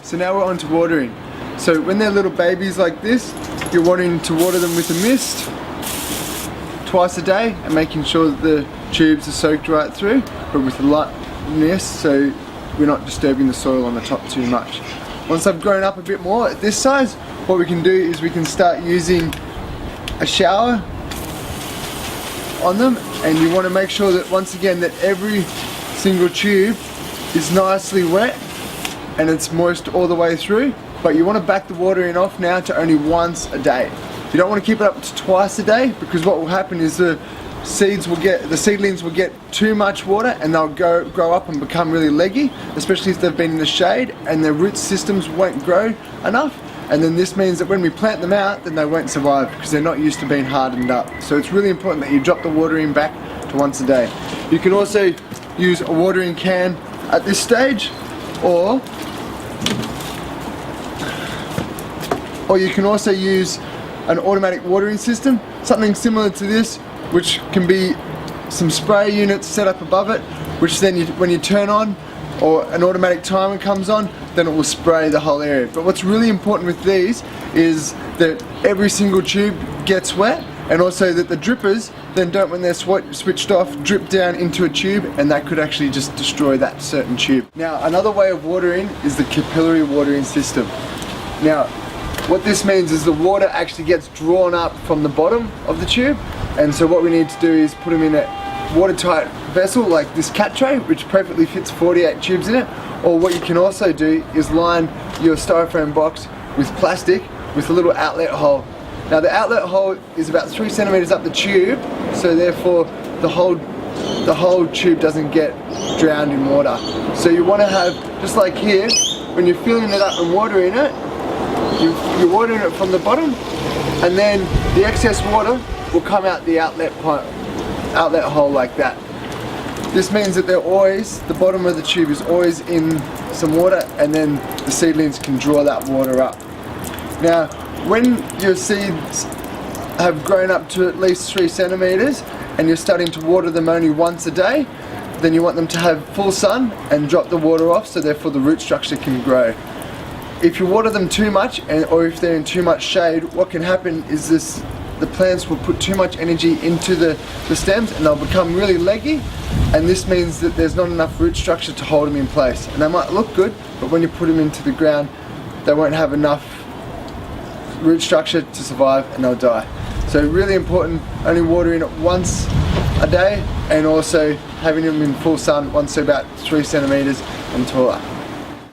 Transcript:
So now we're on to watering. So when they're little babies like this, you're wanting to water them with a mist twice a day and making sure that the tubes are soaked right through, but with a light mist so we're not disturbing the soil on the top too much. Once they've grown up a bit more at this size, what we can do is we can start using a shower on them, and you want to make sure that once again that every single tube is nicely wet and it's moist all the way through, but you want to back the watering off now to only once a day. You don't want to keep it up to twice a day, because what will happen is the seedlings will get too much water and they'll grow up and become really leggy, especially if they've been in the shade and their root systems won't grow enough. And then this means that when we plant them out, then they won't survive because they're not used to being hardened up. So it's really important that you drop the watering back to once a day. You can also use a watering can at this stage, or you can also use an automatic watering system, something similar to this, which can be some spray units set up above it, which then when you turn on, or an automatic timer comes on, then it will spray the whole area. But what's really important with these is that every single tube gets wet, and also that the drippers then don't, when they're switched off, drip down into a tube, and that could actually just destroy that certain tube. Now, another way of watering is the capillary watering system. Now, what this means is the water actually gets drawn up from the bottom of the tube, and so what we need to do is put them in a watertight vessel like this cat tray, which perfectly fits 48 tubes in it. Or what you can also do is line your styrofoam box with plastic with a little outlet hole. Now the outlet hole is about 3 centimeters up the tube, so therefore the whole tube doesn't get drowned in water. So you want to have, just like here, when you're filling it up and watering it, you're watering it from the bottom, and then the excess water will come out the outlet hole like that. This means that the bottom of the tube is always in some water, and then the seedlings can draw that water up. Now, when your seeds have grown up to at least 3 centimeters and you're starting to water them only once a day, then you want them to have full sun and drop the water off, so therefore the root structure can grow. If you water them too much, or if they're in too much shade, what can happen is the plants will put too much energy into the stems, and they'll become really leggy, and this means that there's not enough root structure to hold them in place. And they might look good, but when you put them into the ground, they won't have enough root structure to survive, and they'll die. So really important, only watering it once a day, and also having them in full sun once they're about 3 centimeters and taller.